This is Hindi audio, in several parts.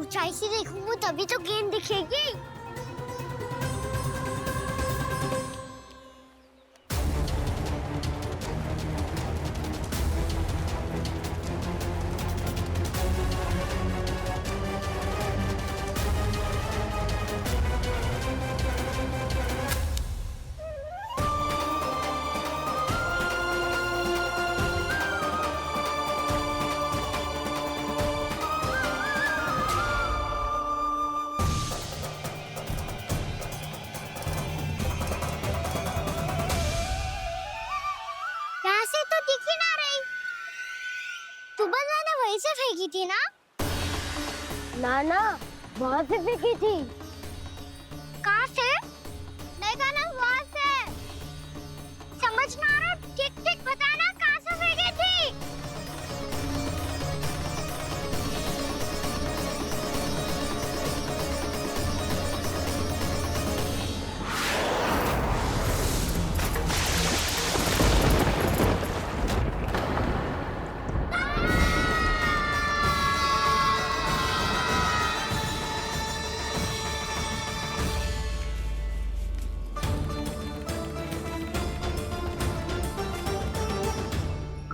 ऊंचाई से देखूंगा तभी तो गेंद दिखेगी। वहीं से फेंकी थी ना? ना, वहाँ से फेंकी थी। कहाँ से? नहीं ना, वहाँ से। समझ में आ रहा? ठीक बताना कहाँ से फेंकी थी?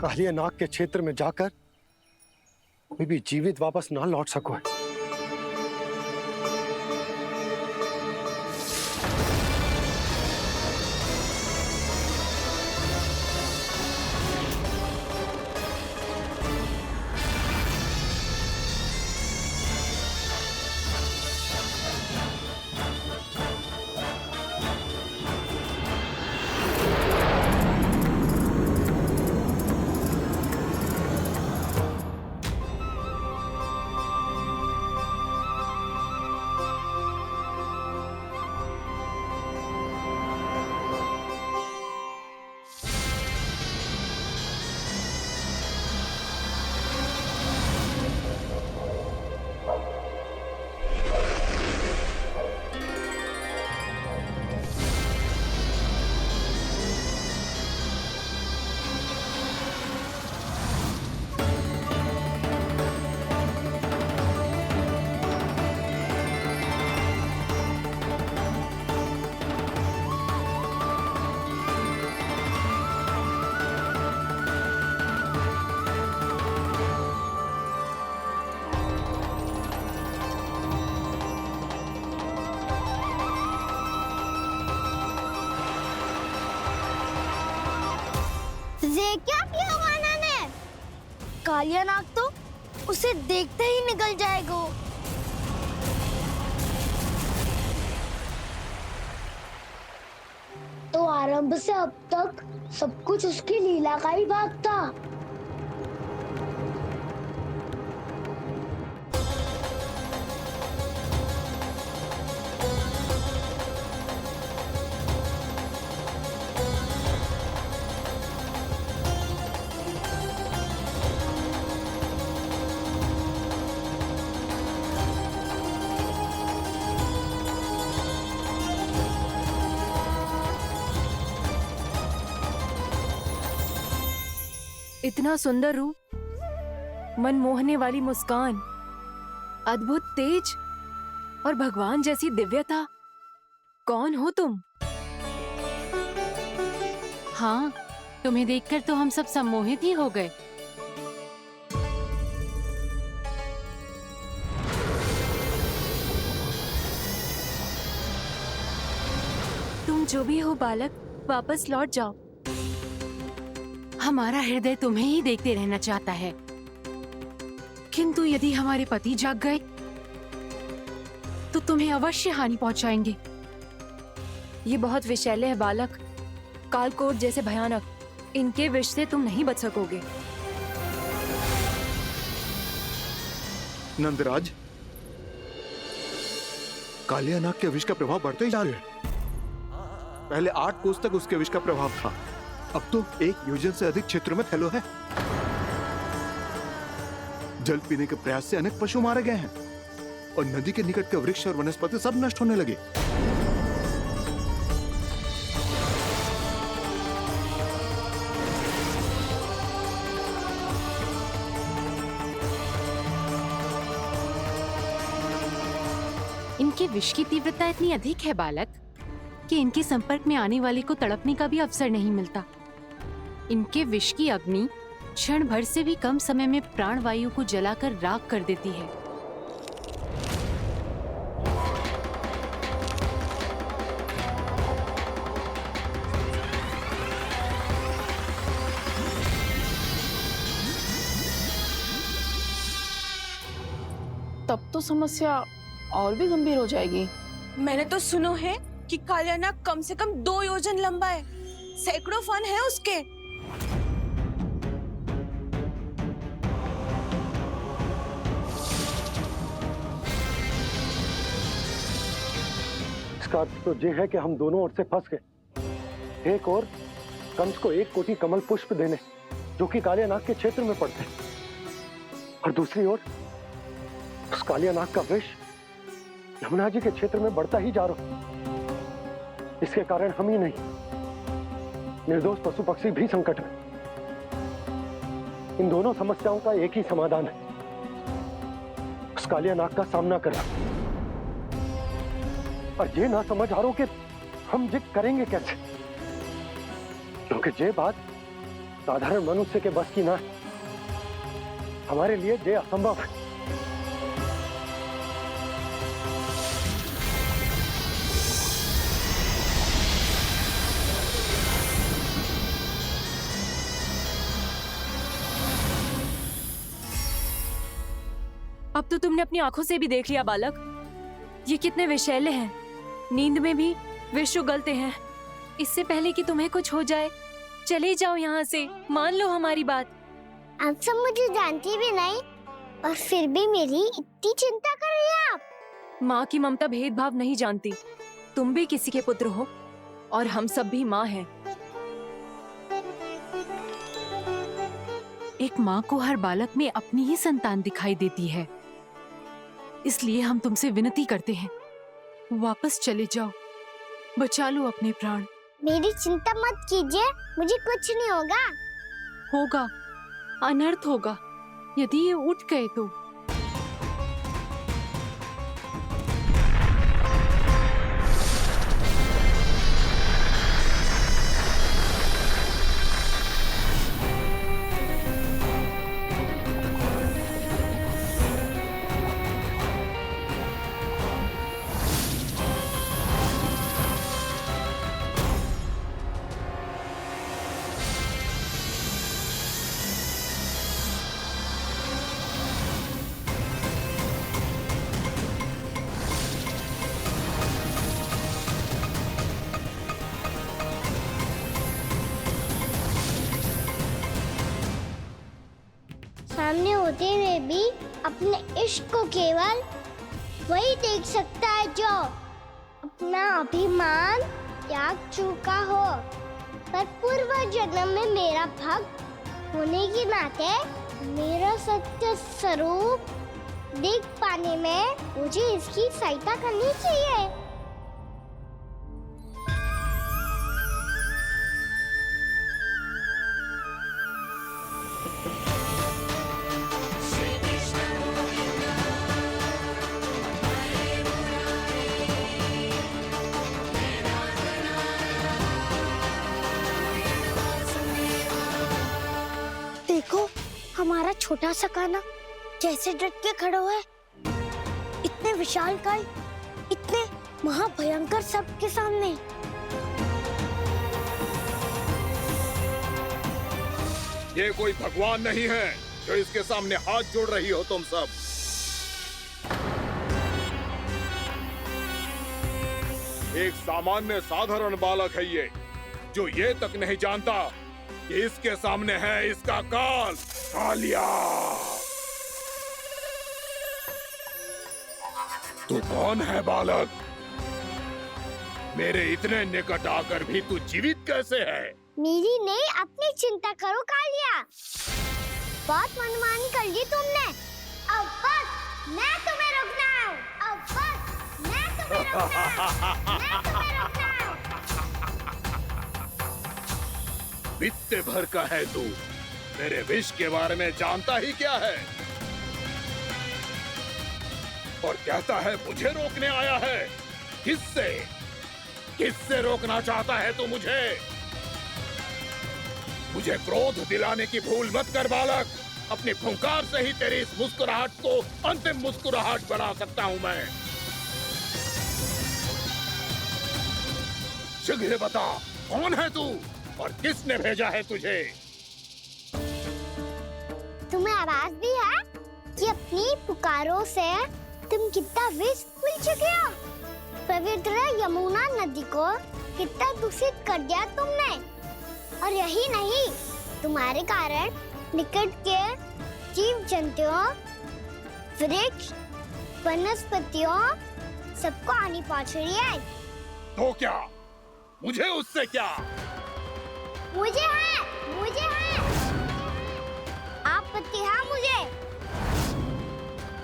कालिया नाग के क्षेत्र में जाकर कोई भी जीवित वापस ना लौट सको। ये क्या किया वाना ने? कालिया नाग तो उसे देखते ही निकल जाएगा। तो आरंभ से अब तक सब कुछ उसकी लीला का ही भाग था। इतना सुंदर रूप, मन मोहने वाली मुस्कान, अद्भुत तेज और भगवान जैसी दिव्यता। कौन हो तुम? हाँ, तुम्हें देखकर तो हम सब सम्मोहित ही हो गए। तुम जो भी हो बालक, वापस लौट जाओ। हमारा हृदय तुम्हें ही देखते रहना चाहता है, किंतु यदि हमारे पति जाग गए तो तुम्हें अवश्य हानि पहुंचाएंगे। ये बहुत विषैले है बालक, कालकोट जैसे भयानक। इनके विष से तुम नहीं बच सकोगे। नंदराज, कालिया नाग के विष का प्रभाव बढ़ते ही जा रहा है। पहले 8 कोस तक उसके विष का प्रभाव था, अब तो 1 योजन से अधिक क्षेत्र में फैलो है। जल पीने के प्रयास से अनेक पशु मारे गए हैं और नदी के निकट के वृक्ष और वनस्पति सब नष्ट होने लगे। इनके विष की तीव्रता इतनी अधिक है बालक कि इनके संपर्क में आने वाले को तड़पने का भी अवसर नहीं मिलता। इनके विष की अग्नि क्षण भर से भी कम समय में प्राणवायु को जलाकर राख कर देती है। तब तो समस्या और भी गंभीर हो जाएगी। मैंने तो सुनो है कि कालियानाग कम से कम 2 योजन लंबा है, सैकड़ों फन है उसके। इसका अर्थ तो ये है कि हम दोनों ओर से फंस गए। एक और कंस को 1 कोटि कमल पुष्प देने जो कि कालियानाग के क्षेत्र में पड़ते हैं, और दूसरी ओर उस कालियानाग का विष यमुना जी के क्षेत्र में बढ़ता ही जा रहा। इसके कारण हम ही नहीं, निर्दोष पशु पक्षी भी संकट में। इन दोनों समस्याओं का एक ही समाधान है, उस कालियानाग का सामना करना। और ये ना समझ आ रहा कि हम ये करेंगे कैसे, क्योंकि ये बात साधारण मनुष्य के बस की ना है। हमारे लिए ये असंभव है। अब तो तुमने अपनी आंखों से भी देख लिया बालक, ये कितने विषैले हैं। नींद में भी विष उगलते हैं। इससे पहले कि तुम्हें कुछ हो जाए, चले जाओ यहाँ से, मान लो हमारी बात। आप सब मुझे जानती भी नहीं और फिर भी मेरी इतनी चिंता कर रही हैं आप। माँ की ममता भेदभाव नहीं जानती। तुम भी किसी के पुत्र हो और हम सब भी माँ हैं। एक माँ को हर बालक में अपनी ही संतान दिखाई देती है, इसलिए हम तुमसे विनती करते हैं, वापस चले जाओ, बचा लो अपने प्राण। मेरी चिंता मत कीजिए, मुझे कुछ नहीं होगा। होगा, अनर्थ होगा यदि ये उठ गए तो। सामने होते हुए भी अपने इश्क को केवल वही देख सकता है जो अपना अभिमान त्याग चुका हो। पर पूर्व जन्म में मेरा भक्त होने के नाते मेरा सत्य स्वरूप देख पाने में मुझे इसकी सहायता करनी चाहिए। देखो हमारा छोटा सा कान्हा कैसे डट के खड़ा हुआ है, इतने विशालकाय, इतने महाभयंकर सबके सामने। ये कोई भगवान नहीं है जो इसके सामने हाथ जोड़ रही हो तुम सब। एक सामान्य साधारण बालक है ये, जो ये तक नहीं जानता कि इसके सामने है इसका काल, कालिया। तू कौन है बालक? मेरे इतने निकट आकर भी तू जीवित कैसे है? मेरी नहीं, अपनी चिंता करो कालिया। बहुत मनमानी कर ली तुमने। अब बस मैं तुम्हें रोकना हूँ। अब बस मैं तुम्हें रोकना हूँ। मैं तुम्हें रोकना हूँ। बित्ते भर का है तू, मेरे विष के बारे में जानता ही क्या है? और कहता है मुझे रोकने आया है। किससे? किससे रोकना चाहता है तू मुझे? मुझे क्रोध दिलाने की भूल मत कर बालक। अपनी फुंकार से ही तेरी इस मुस्कुराहट को अंतिम मुस्कुराहट बना सकता हूं मैं। शीघ्र बता, कौन है तू और किसने भेजा है तुझे? तुम्हें आवाज दी है कि अपनी पुकारों से तुम कितना विष भूल चुके हो। पवित्र यमुना नदी को कितना दूषित कर दिया तुमने। और यही नहीं, तुम्हारे कारण निकट के जीव जंतुओं, वृक्ष, वनस्पतियों सबको हानि पहुंच रही है। तो क्या? मुझे उससे क्या? मुझे है आपत्ति है मुझे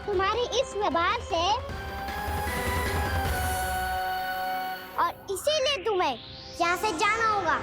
तुम्हारी इस व्यवहार से, और इसीलिए तुम्हें यहाँ से जाना होगा।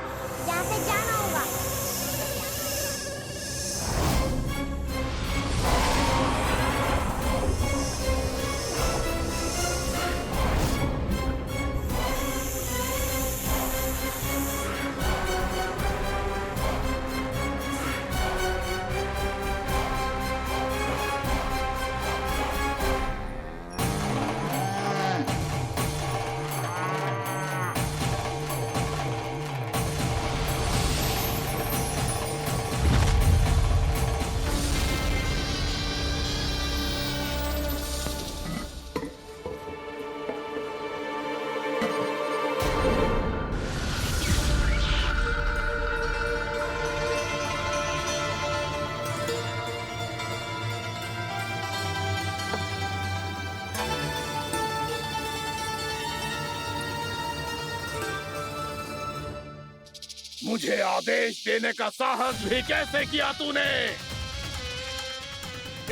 मुझे आदेश देने का साहस भी कैसे किया तूने?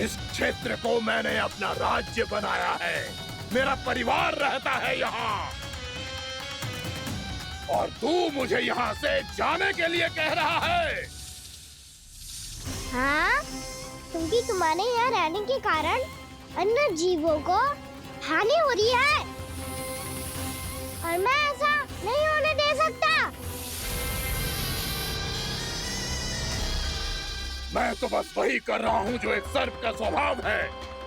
इस क्षेत्र को मैंने अपना राज्य बनाया है। मेरा परिवार रहता है यहाँ, और तू मुझे यहाँ से जाने के लिए कह रहा है? हाँ, क्योंकि तुम्हारे यहाँ रहने के कारण अन्य जीवों को हानि हो रही है, और मैं ऐसा नहीं होने दे सकता। मैं तो बस वही कर रहा हूँ जो एक सर्प का स्वभाव है।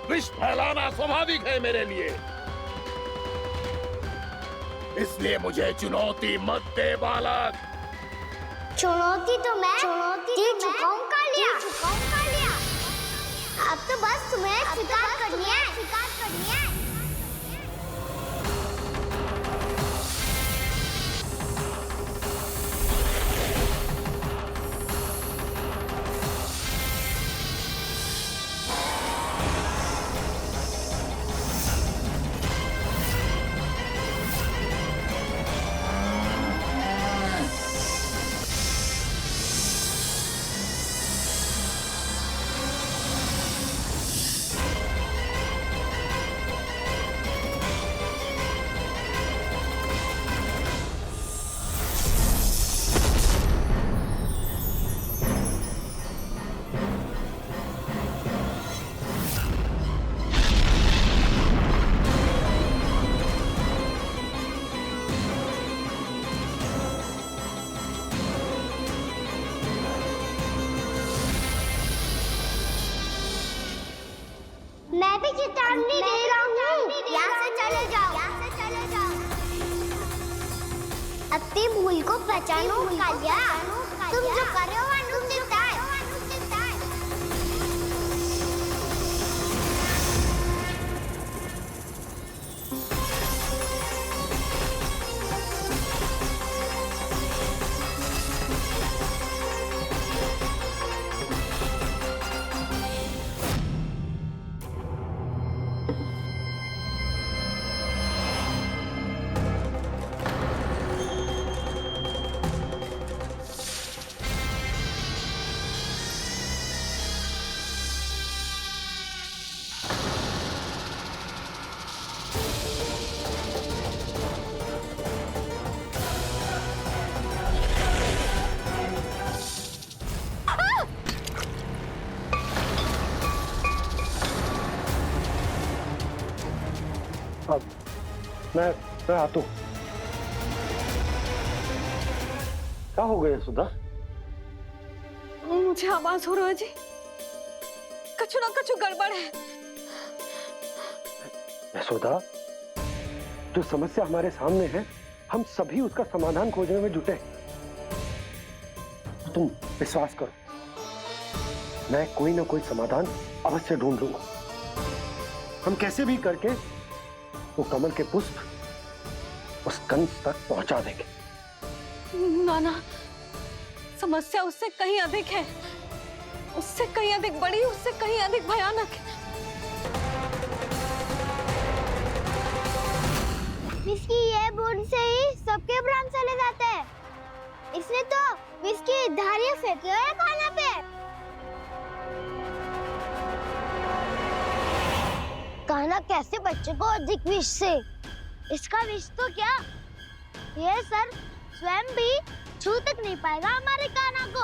विष फैलाना स्वाभाविक है मेरे लिए। इसलिए मुझे चुनौती मत दे बालक। चुनौती तो मैं दे चुका हूँ कालिया। अब तो बस तुम्हें स्वीकार करनी है। मैं भी चेतावनी दे रहा हूँ, यहाँ से चले जाओ। अपनी भूल को पहचानो कालिया। तुम जो कर रहे हो वह अनुचित है। मैं आता हूं। क्या हो गया सुधा? मुझे आवाज हो रहा है जी, कछु ना कछु गड़बड़ है। यशोदा, जो समस्या हमारे सामने है, हम सभी उसका समाधान खोजने में जुटे हैं। तुम विश्वास करो, मैं कोई ना कोई समाधान अवश्य ढूंढ लूंगा। हम कैसे भी करके वो कमल के पुष्प उस कंस तक पहुंचा देंगे। नाना, समस्या उससे कहीं अधिक है, उससे कहीं अधिक बड़ी, उससे कहीं अधिक भयानक है। विस्की ये बूंद से ही सबके प्राण चले जाते हैं। इसने तो विस्की धारियां फेंकी है खाना पे। कान्हा कैसे बच्चे को अधिक विष से? इसका विष तो क्या, ये सर स्वयं भी छू तक नहीं पाएगा हमारे कान्हा को।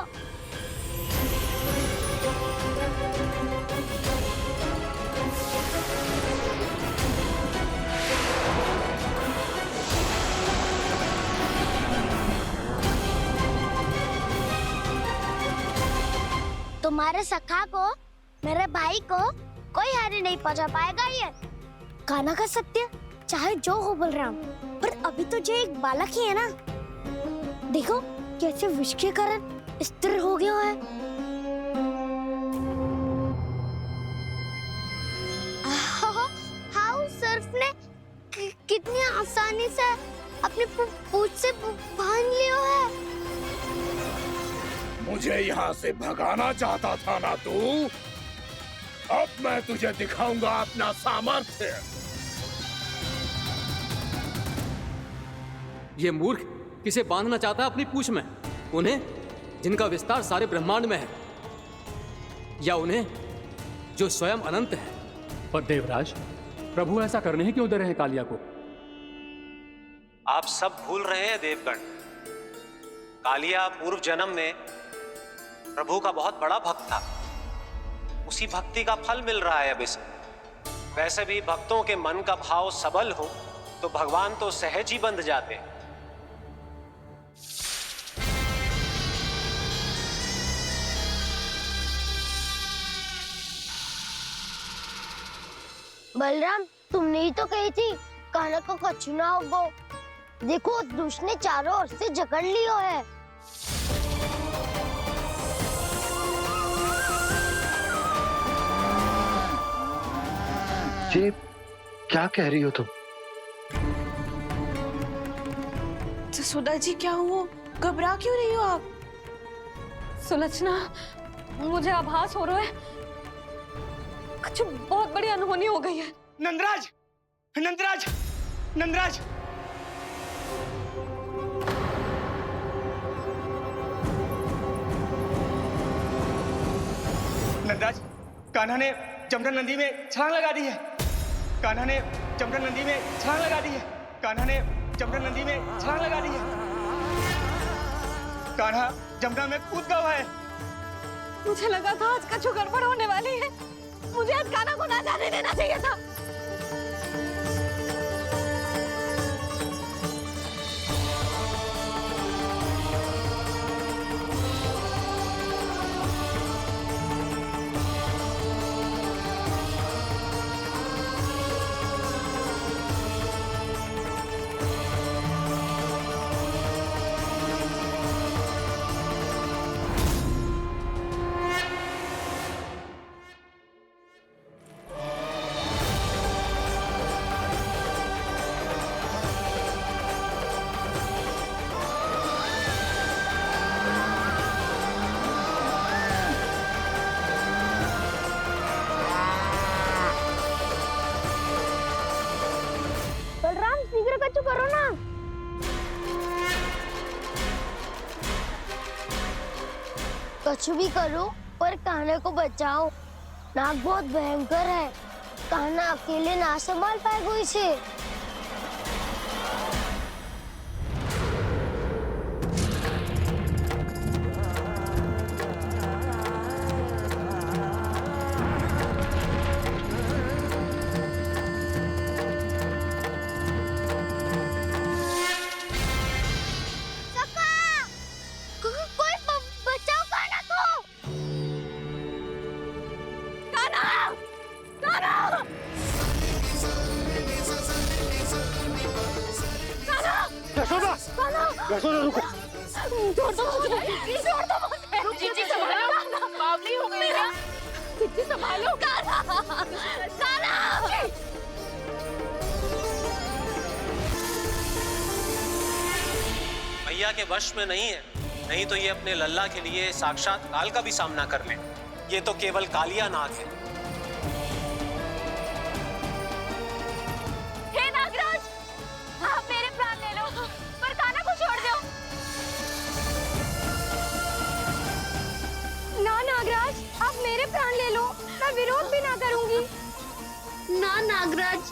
तुम्हारे सखा को, मेरे भाई को कोई हानि नहीं पहुंचा पाएगा। ये कान्हा का सत्य चाहे जो हो बलराम, पर अभी तो जो एक बालक ही है ना। देखो कैसे विष के कारण स्थिर हो गया है। हाउ सर्फ ने कितनी आसानी से अपनी पूंछ से बांध लिया है। मुझे यहाँ से भगाना चाहता था ना तू? अब मैं तुझे दिखाऊंगा अपना सामर्थ्य। ये मूर्ख किसे बांधना चाहता है अपनी पूंछ में? उन्हें जिनका विस्तार सारे ब्रह्मांड में है, या उन्हें जो स्वयं अनंत है? पर देवराज, प्रभु ऐसा करने ही क्यों दे रहे हैं कालिया को? आप सब भूल रहे हैं देवगण। कालिया पूर्व जन्म में प्रभु का बहुत बड़ा भक्त था। उसी भक्ति का फल मिल रहा है अब इसे। वैसे भी भक्तों के मन का भाव सबल हो तो भगवान तो सहज ही बंध जाते हैं। बलराम, तुमने ही तो कही थी कान्हा को कछु ना होगो। देखो उस दुष्ट ने चारों ओर से जकड़ लियो है। ये क्या कह रही हो तुम? सुधा जी, क्या हुआ? घबरा क्यों रही हो आप? सुलक्षणा, मुझे आभास हो रहा है कुछ बहुत बड़ी अनहोनी हो गई है। नंदराज, नंदराज, नंदराज! नंदराज, कान्हा ने जमदग्नि नदी में छलांग लगा दी है। कान्हा ने जमदग्नि नदी में छलांग लगा दी है। कान्हा ने जमदग्नि नदी में छलांग लगा दी है। कान्हा जमुना में कूद गया है। मुझे लगा था आज कछु गड़बड़ होने वाली है। मुझे आज कान्हा को ना जाने देना चाहिए था। कछु करो ना। कछु भी करो पर कान्हा को बचाओ। नाग बहुत भयंकर है। कान्हा अकेले ना संभाल पाएगा इसे। यशोदा, यशोदा रुको। छोड़ दो मुझे, छोड़ दो मुझे। जीजी संभालो, बावली हो गई क्या? जीजी संभालो। कान्हा, कान्हा। मैया के वश में नहीं है, नहीं तो ये अपने लल्ला के लिए साक्षात काल का भी सामना कर ले। ये तो केवल कालिया नाग है। हे नागराज, आप मेरे प्राण ले लो, पर कान्हा को छोड़ दो। ना नागराज, आप मेरे प्राण ले लो, मैं विरोध भी ना करूंगी। ना नागराज,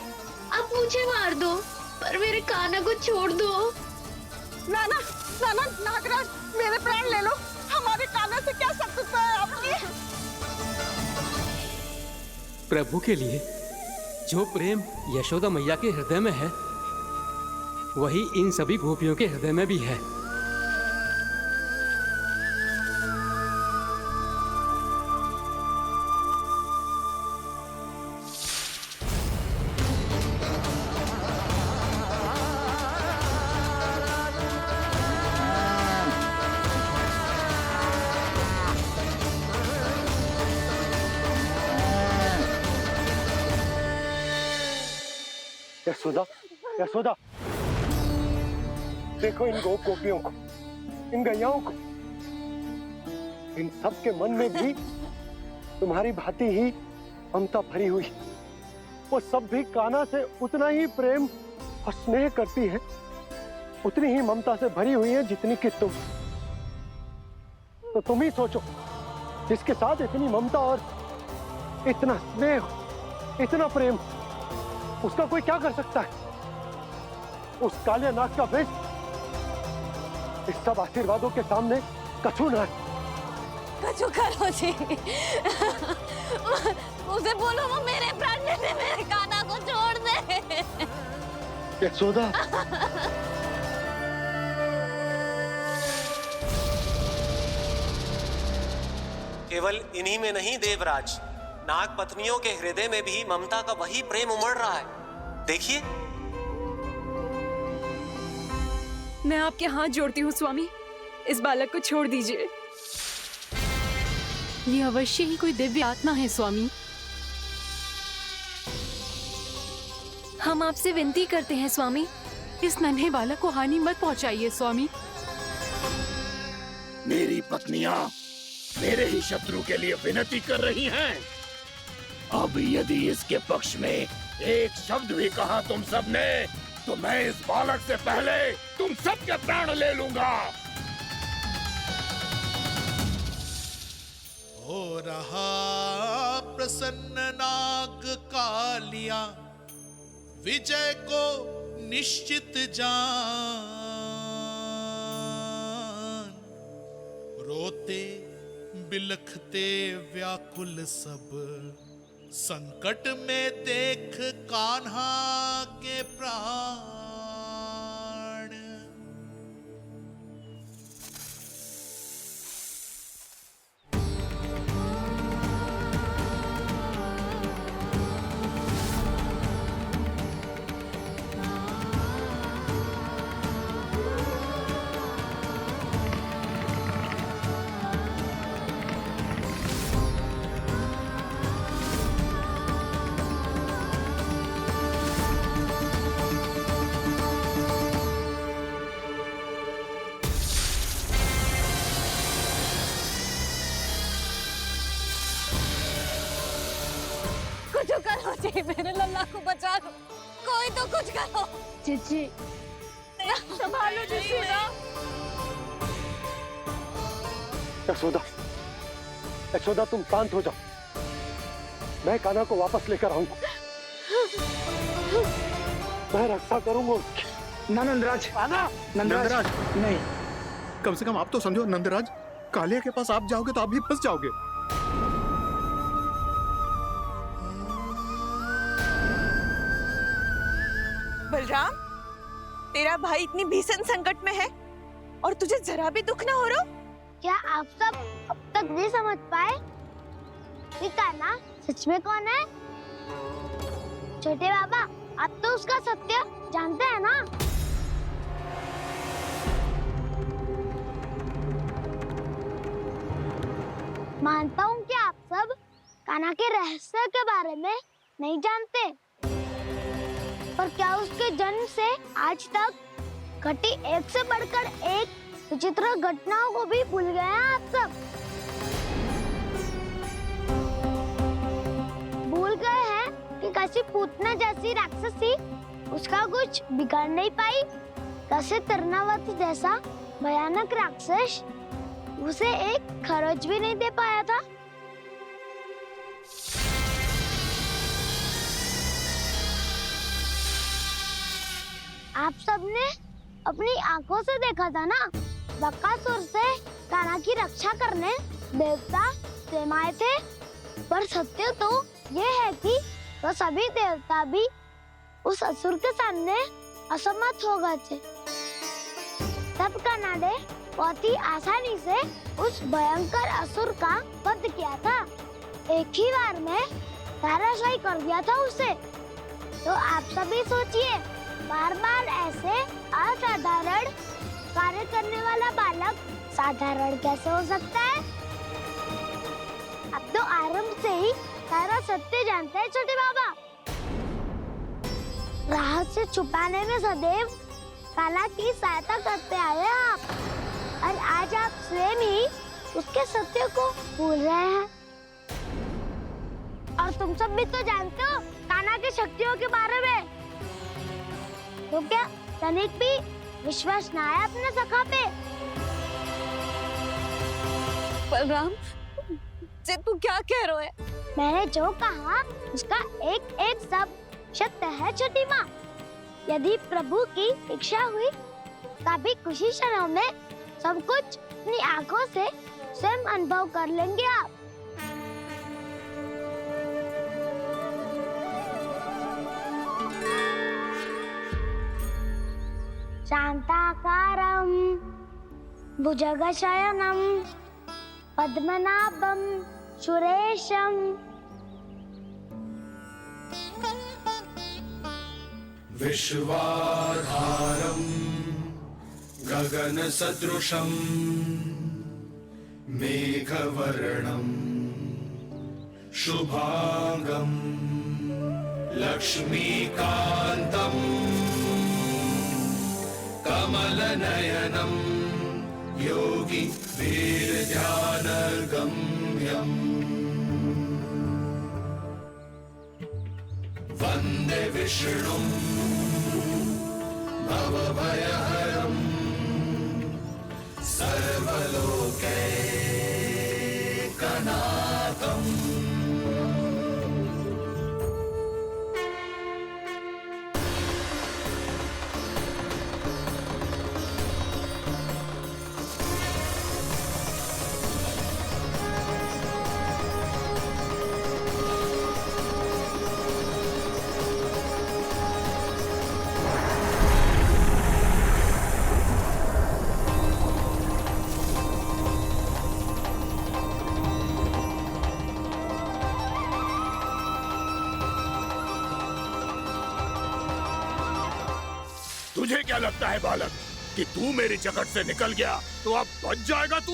आप मुझे मार दो, पर मेरे कान्हा को छोड़ दो। ना ना ना ना नागराज, मेरे प्राण ले लो, हमारे कान्हा से क्या शत्रुता है आपकी? प्रभु के लिए जो प्रेम यशोदा मैया के हृदय में है, वही इन सभी गोपियों के हृदय में भी है। यशोदा, यशोदा, देखो इन गोपियों को, इन गैयाओं को, इन सब के मन में भी तुम्हारी भांति ही ममता भरी हुई। वो सब भी कान्हा से उतना ही प्रेम और स्नेह करती है, उतनी ही ममता से भरी हुई है जितनी कि तुम। तो तुम ही सोचो, जिसके साथ इतनी ममता और इतना स्नेह, इतना प्रेम, उसका कोई क्या कर सकता है? उस कालिया नाग का वेश इस सब आशीर्वादों के सामने कछु न है। कछु करो जी, उसे बोलो वो मेरे प्राण ले ले, मेरे कान्हा को छोड़ दे। यशोदा, केवल इन्हीं में नहीं देवराज, नाग पत्नियों के हृदय में भी ममता का वही प्रेम उमड़ रहा है। देखिए। मैं आपके हाथ जोड़ती हूँ स्वामी, इस बालक को छोड़ दीजिए। ये अवश्य ही कोई दिव्य आत्मा है स्वामी। हम आपसे विनती करते हैं स्वामी, इस नन्हे बालक को हानि मत पहुंचाइए स्वामी। मेरी पत्नियां मेरे ही शत्रु के लिए विनती कर रही हैं। अब यदि इसके पक्ष में एक शब्द भी कहा तुम सबने, तो मैं इस बालक से पहले तुम सबके प्राण ले लूंगा। हो रहा प्रसन्न नाग कालिया, विजय को निश्चित जान। रोते बिलखते व्याकुल सब, संकट में देख कान्हा के प्राण। कुछ करो जी, मेरे लल्ला को बचा लो, कोई तो कुछ करो। जीजी, संभालो जीजी। यशोदा, यशोदा तुम शांत हो जाओ, मैं कान्हा को वापस लेकर आऊंगा, मैं रक्षा करूंगा उसकी। ना नंदराज, नंदराज, नहीं। कम से कम आप तो समझो नंदराज, कालिया के पास आप जाओगे तो आप भी फंस जाओगे। बलराम, तेरा भाई इतनी भीषण संकट में है और तुझे जरा भी दुख ना हो रहा? क्या आप सब अब तक नहीं समझ पाए कि कान्हा सच में कौन है? छोटे बाबा, आप तो उसका सत्य जानते हैं ना? कान्हा के रहस्य के बारे में नहीं जानते, पर क्या उसके जन्म से आज तक घटी एक से बढ़कर एक विचित्र घटनाओं को भी भूल गए हैं आप सब? भूल गए हैं कि कैसी पूतना जैसी राक्षसी उसका कुछ बिगाड़ नहीं पाई, कैसे तरनावती जैसा भयानक राक्षस उसे एक खरोच भी नहीं दे पाया था। आप सबने अपनी आंखों से देखा था ना, बकासुर से कान्हा की रक्षा करने देवता स्वयं आए थे, पर सत्य तो ये है कि वो सभी देवता भी उस असुर के सामने असमर्थ हो गए थे। तब कान्हा ने बहुत ही आसानी से उस भयंकर असुर का वध किया था, एक ही बार में धराशायी कर दिया था उसे। तो आप सभी सोचिए, बार बार ऐसे असाधारण कार्य करने वाला बालक साधारण कैसे हो सकता है? अब तो आरंभ से ही सारा सत्य जानते हैं छोटे बाबा। रहस्य छुपाने में सदैव कान्हा की सहायता करते आए हैं आप, और आज आप स्वयं ही उसके सत्य को भूल रहे हैं। और तुम सब भी तो जानते हो कान्हा की शक्तियों के बारे में, तो क्या तनिक भी विश्वास न आया अपने सखा पे? बलराम, जे तू क्या कह रहे है? मैंने जो कहा उसका एक एक शब्द सत्य है छोटी माँ। यदि प्रभु की इच्छा हुई तभी कुछ ही क्षणों में सब कुछ अपनी आंखों से स्वयं अनुभव कर लेंगे आप। शांताकारं भुजगशयनं पद्मनाभं सुरेशं विश्वाधारं गगनसदृशं मेघवर्णं शुभांगं लक्ष्मीकान्तं कमलनयनं योगी वीरध्यानगम्यम् वन्दे विष्णुं भवभयहरं सर्वलोकैकनाथम्। तुझे क्या लगता है बालक कि तू मेरी जगत से निकल गया तो अब बच जाएगा तू?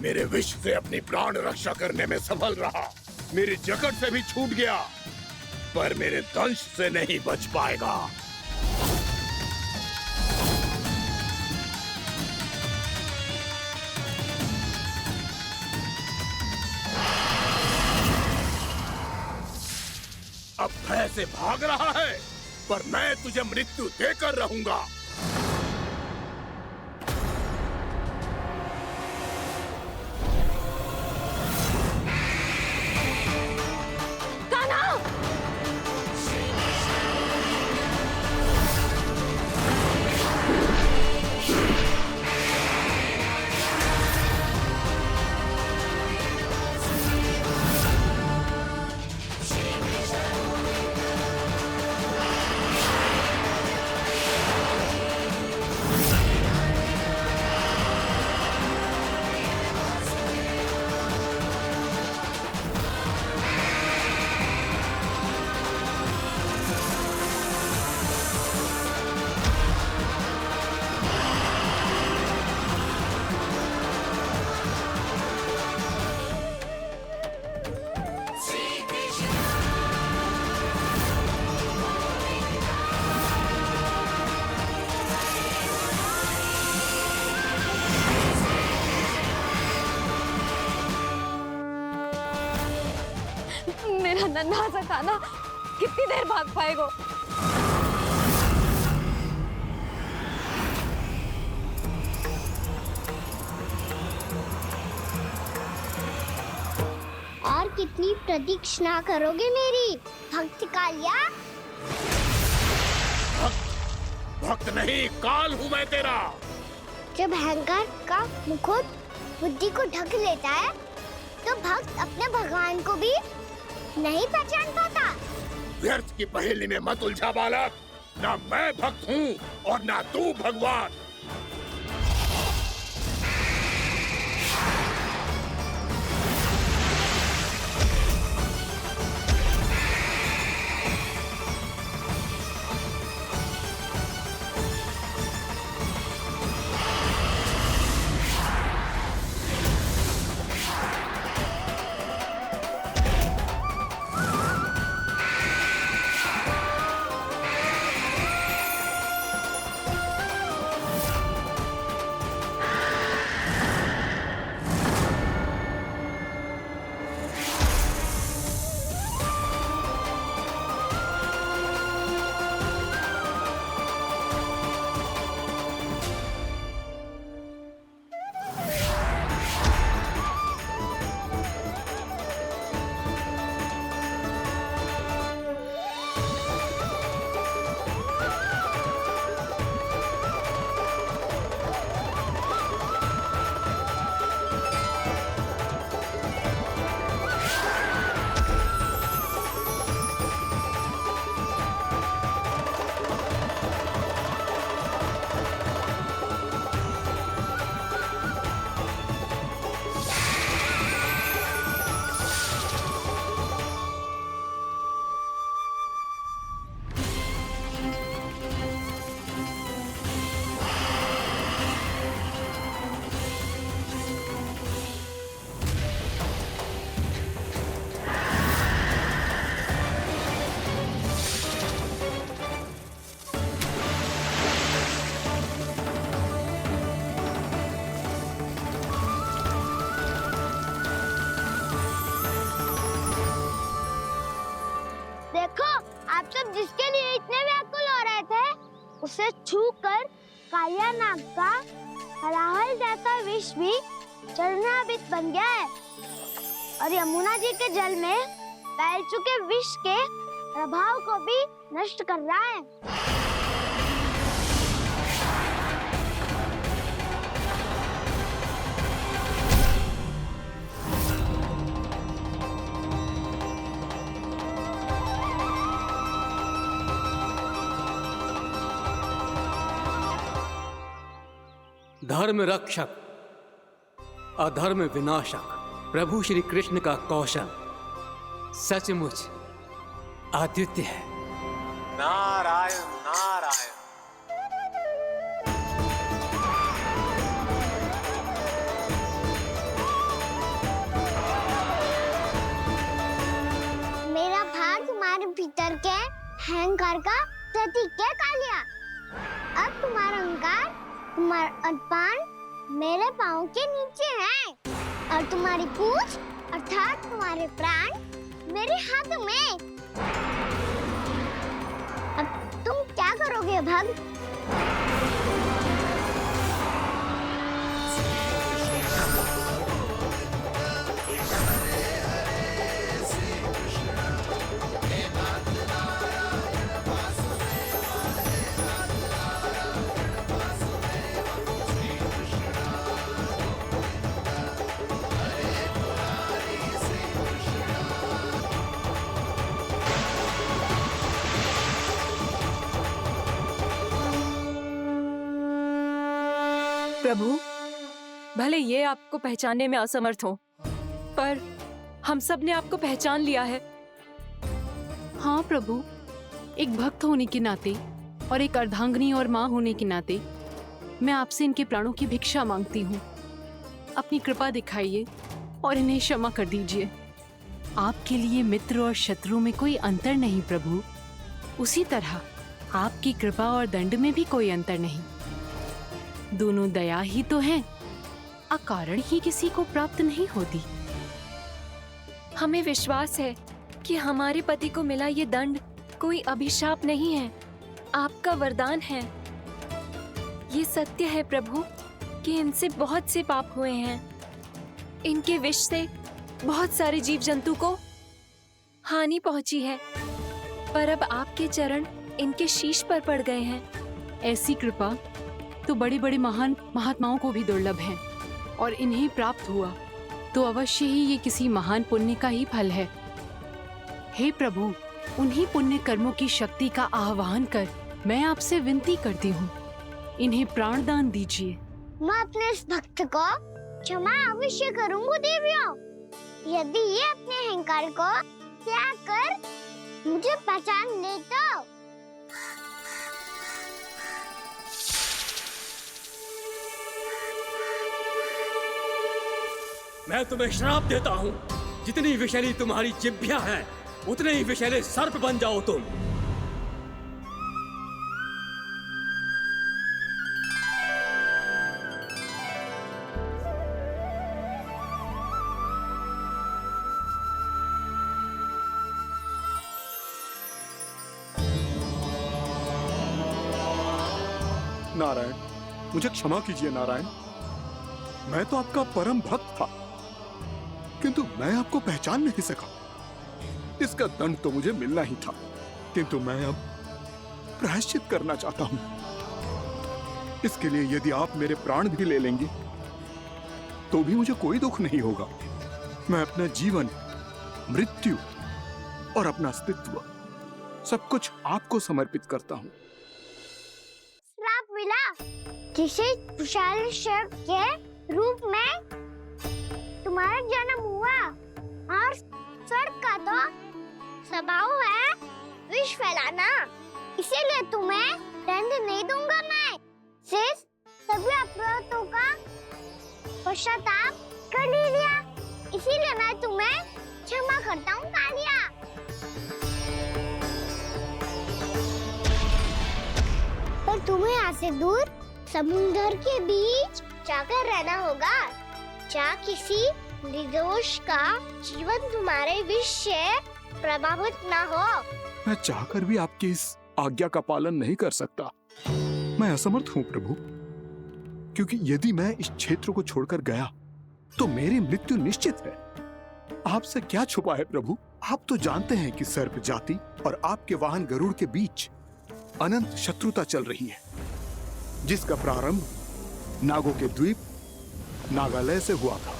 मेरे विष से अपनी प्राण रक्षा करने में सफल रहा, मेरी जगत से भी छूट गया, पर मेरे दंश से नहीं बच पाएगा। अब भय से भाग रहा है, पर मैं तुझे मृत्यु देकर रहूंगा। नन्हा सा कान्हा कितनी देर भाग पाएगा? और कितनी प्रतीक्षा करोगे मेरी भक्त कालिया? भक्त नहीं, काल हूँ मैं तेरा। जब अहंकार का मुकुट बुद्धि को ढक लेता है तो भक्त अपने भगवान को भी नहीं पहचान पाता। व्यर्थ की पहेली में मत उलझा बालक। ना मैं भक्त हूँ और ना तू भगवान। जिसके लिए इतने व्याकुल हो रहे थे, उसे छूकर कालिया नाग का हलाहल जैसा विष भी चरणामृत बन गया है और यमुना जी के जल में फैल चुके विष के प्रभाव को भी नष्ट कर रहा है। धर्म रक्षक, अधर्म विनाशक प्रभु श्री कृष्ण का कौशल सचमुच अद्वितीय है। नारायण नारायण। मेरा भार तुम्हारे भीतर के अहंकार का प्रतीक है कालिया। अब तुम्हारा अहंकार, तुम्हारा अभिमान मेरे पाँव के नीचे है और तुम्हारी पूंछ अर्थात तुम्हारे प्राण मेरे हाथ में। अब तुम क्या करोगे भक्त? प्रभु, भले ये आपको पहचानने में असमर्थ हो, पर हम सब ने आपको पहचान लिया है। हाँ प्रभु, एक भक्त होने के नाते और एक अर्धांगिनी और माँ होने के नाते मैं आपसे इनके प्राणों की भिक्षा मांगती हूँ। अपनी कृपा दिखाइए और इन्हें क्षमा कर दीजिए। आपके लिए मित्र और शत्रु में कोई अंतर नहीं प्रभु। उसी तरह आपकी कृपा और दंड में भी कोई अंतर नहीं। दोनों दया ही तो हैं, अकारण ही किसी को प्राप्त नहीं होती। हमें विश्वास है कि हमारे पति को मिला ये दंड कोई अभिशाप नहीं है, आपका वरदान है। ये सत्य है प्रभु कि इनसे बहुत से पाप हुए हैं। इनके विष से बहुत सारे जीव जंतु को हानि पहुंची है, पर अब आपके चरण इनके शीश पर पड़ गए हैं। ऐसी कृपा तो बड़े बड़े महान महात्माओं को भी दुर्लभ है, और इन्हें प्राप्त हुआ तो अवश्य ही ये किसी महान पुण्य का ही फल है। हे प्रभु, उन्हीं पुण्य कर्मों की शक्ति का आह्वान कर मैं आपसे विनती करती हूँ, इन्हें प्राणदान दीजिए। मैं अपने इस भक्त को क्षमा अवश्य करूंगा देवियों, यदि ये अपने अहंकार को त्याग कर मुझे पहचान ले तो। मैं तुम्हें श्राप देता हूँ, जितनी विषैली तुम्हारी जिह्वा है उतने ही विषैले सर्प बन जाओ तुम। नारायण, मुझे क्षमा कीजिए नारायण। मैं तो आपका परम भक्त था, किंतु मैं आपको पहचान नहीं सका। इसका दंड तो मुझे मिलना ही था, किंतु मैं अब प्रायश्चित करना चाहता हूं। इसके लिए यदि आप मेरे प्राण भी ले लेंगे तो भी मुझे कोई दुख नहीं होगा। मैं अपना जीवन, मृत्यु और अपना अस्तित्व सब कुछ आपको समर्पित करता हूं। श्राप मिला, जिसे विशाल सर्प के रूप में तुम्हारा जन्म हुआ, और सर्प का तो स्वभाव है विष फैलाना, इसीलिए तुम्हें दंड नहीं दूंगा। मैं सिर्फ सभी अपराधों का पश्चाताप कर लिया, इसीलिए मैं तुम्हें क्षमा करता हूँ कालिया। पर तुम्हें यहाँ से दूर समुद्र के बीच जाकर रहना होगा, जहाँ किसी निर्दोष का जीवन तुम्हारे विष से प्रभावित ना हो। मैं चाहकर भी आपकी इस आज्ञा का पालन नहीं कर सकता। मैं असमर्थ हूं प्रभु, क्योंकि यदि मैं इस क्षेत्र को छोड़कर गया तो मेरी मृत्यु निश्चित है। आपसे क्या छुपा है प्रभु? आप तो जानते हैं कि सर्प जाति और आपके वाहन गरुड़ के बीच अनंत शत्रुता चल रही है, जिसका प्रारंभ नागों के द्वीप नागालय से हुआ था।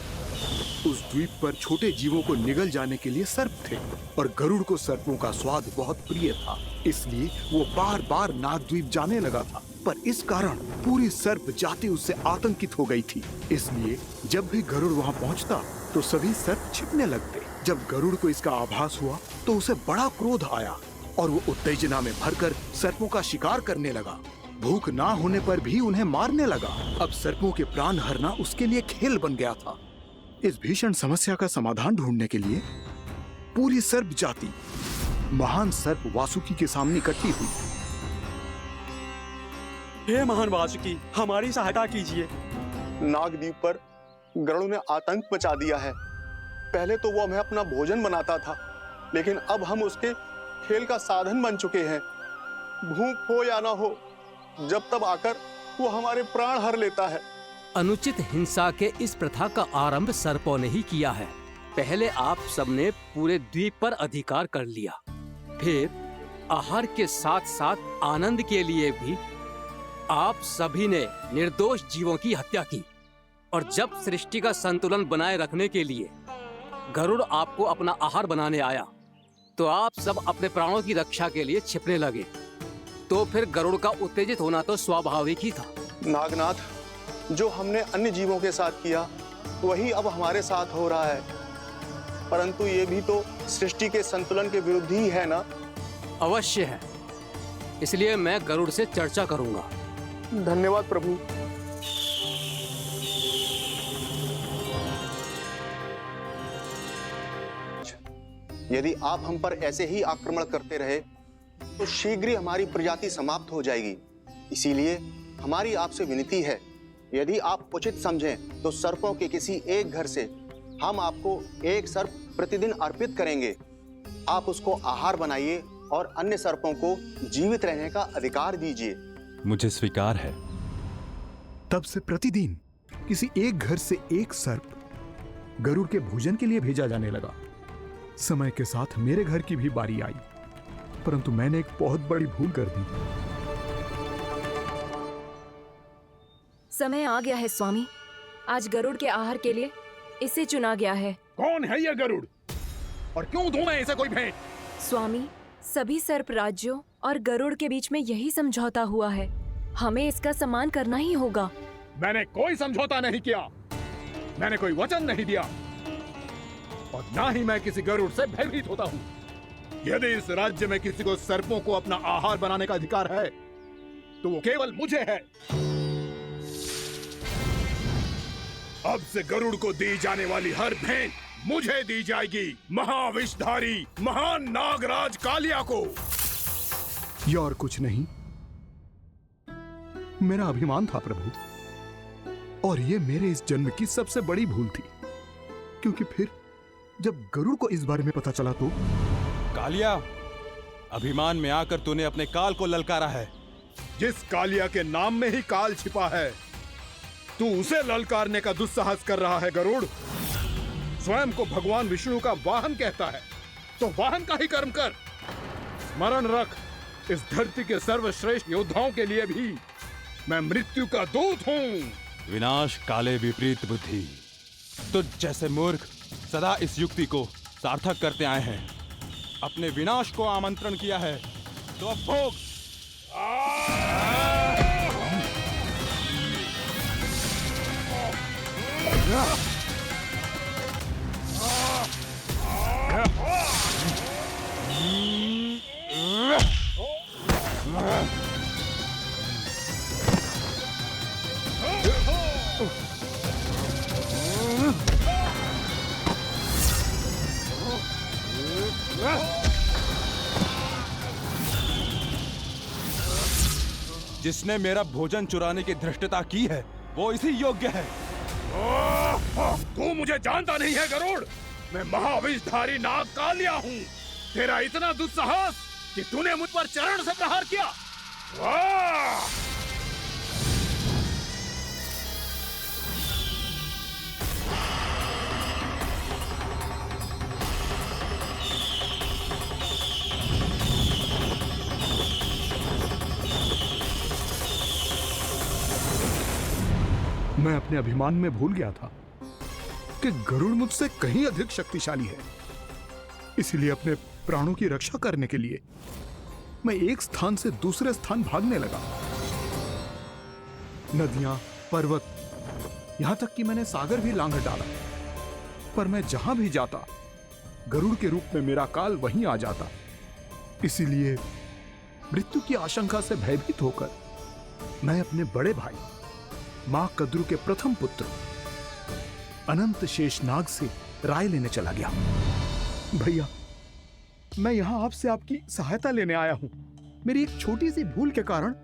उस द्वीप पर छोटे जीवों को निगल जाने के लिए सर्प थे, और गरुड़ को सर्पों का स्वाद बहुत प्रिय था, इसलिए वो बार बार नागद्वीप जाने लगा था। पर इस कारण पूरी सर्प जाति उससे आतंकित हो गई थी, इसलिए जब भी गरुड़ वहां पहुंचता तो सभी सर्प छिपने लगते। जब गरुड़ को इसका आभास हुआ तो उसे बड़ा क्रोध आया, और वो उत्तेजना में भरकर सर्पों का शिकार करने लगा। भूख ना होने पर भी उन्हें मारने लगा। अब सर्पों के प्राण हरना उसके लिए खेल बन गया था। इस भीषण समस्या का समाधान ढूंढने के लिए पूरी सर्प जाति महान सर्प वासुकी के सामने इकट्ठी हुई। हे महान वासुकी, हमारी सहायता कीजिए। नागद्वीप पर गरुड़ ने आतंक मचा दिया है। पहले तो वो हमें अपना भोजन बनाता था, लेकिन अब हम उसके खेल का साधन बन चुके हैं। भूख हो या ना हो, जब तब आकर वो हमारे प्राण हर लेता है। अनुचित हिंसा के इस प्रथा का आरंभ सर्पों ने ही किया है। पहले आप सबने पूरे द्वीप पर अधिकार कर लिया, फिर आहार के साथ साथ आनंद के लिए भी आप सभी ने निर्दोष जीवों की हत्या की। और जब सृष्टि का संतुलन बनाए रखने के लिए गरुड़ आपको अपना आहार बनाने आया, तो आप सब अपने प्राणों की रक्षा के लिए छिपने लगे। तो फिर गरुड़ का उत्तेजित होना तो स्वाभाविक ही था। नागनाथ, जो हमने अन्य जीवों के साथ किया वही अब हमारे साथ हो रहा है, परंतु ये भी तो सृष्टि के संतुलन के विरुद्ध ही है ना? अवश्य है, इसलिए मैं गरुड़ से चर्चा करूंगा। धन्यवाद प्रभु। यदि आप हम पर ऐसे ही आक्रमण करते रहे तो शीघ्र ही हमारी प्रजाति समाप्त हो जाएगी। इसीलिए हमारी आपसे विनती है, यदि आप उचित समझें तो सर्पों के किसी एक घर से हम आपको एक सर्प प्रतिदिन अर्पित करेंगे। आप उसको आहार बनाइए और अन्य सर्पों को जीवित रहने का अधिकार दीजिए। मुझे स्वीकार है। तब से प्रतिदिन किसी एक घर से एक सर्प गरुड़ के भोजन के लिए भेजा जाने लगा। समय के साथ मेरे घर की भी बारी आई, परंतु मैंने एक बहुत बड़ी भूल कर दी। समय आ गया है स्वामी, आज गरुड़ के आहार के लिए इसे चुना गया है। कौन है ये गरुड़ और क्यों दूं मैं इसे कोई भेंट? स्वामी, सभी सर्प राज्यों और गरुड़ के बीच में यही समझौता हुआ है, हमें इसका सम्मान करना ही होगा। मैंने कोई समझौता नहीं किया, मैंने कोई वचन नहीं दिया और ना ही मैं किसी गरुड़ से भयभीत होता हूँ। यदि इस राज्य में किसी को सर्पों को अपना आहार बनाने का अधिकार है तो वो केवल मुझे है। अब से गरुड़ को दी जाने वाली हर भेंट मुझे दी जाएगी, महाविषधारी महान नागराज कालिया को। यह और कुछ नहीं, मेरा अभिमान था प्रभु, और यह मेरे इस जन्म की सबसे बड़ी भूल थी, क्योंकि फिर जब गरुड़ को इस बारे में पता चला तो। कालिया, अभिमान में आकर तूने अपने काल को ललकारा है। जिस कालिया के नाम में ही काल छिपा है, तू उसे ललकारने का दुस्साहस कर रहा है गरुड़। स्वयं को भगवान विष्णु का वाहन कहता है तो वाहन का ही कर्म कर। स्मरण रख, इस धरती के सर्वश्रेष्ठ योद्धाओं के लिए भी मैं मृत्यु का दूत हूँ। विनाश काले विपरीत बुद्धि। तुझ जैसे मूर्ख सदा इस युक्ति को सार्थक करते आए हैं। अपने विनाश को आमंत्रण किया है तो अब भोग। जिसने मेरा भोजन चुराने की धृष्टता की है वो इसी योग्य है। तू मुझे जानता नहीं है गरुड़, मैं महाविषधारी नाग कालिया हूँ। तेरा इतना दुस्साहस कि तूने मुझ पर चरण से प्रहार किया। मैं अपने अभिमान में भूल गया था कि गरुड़ मुझसे कहीं अधिक शक्तिशाली है। इसलिए अपने प्राणों की रक्षा करने के लिए मैं एक स्थान से दूसरे स्थान भागने लगा। नदियां, पर्वत, यहां तक कि मैंने सागर भी लांघ डाला, पर मैं जहां भी जाता गरुड़ के रूप में मेरा काल वहीं आ जाता। इसीलिए मृत्यु की आशंका से भयभीत होकर मैं अपने बड़े भाई मां कद्रू के प्रथम पुत्र अनंत शेषनाग से राय लेने चला गया। भैया, मैं यहां आपसे आपकी सहायता लेने आया हूं। मेरी एक छोटी सी भूल के कारण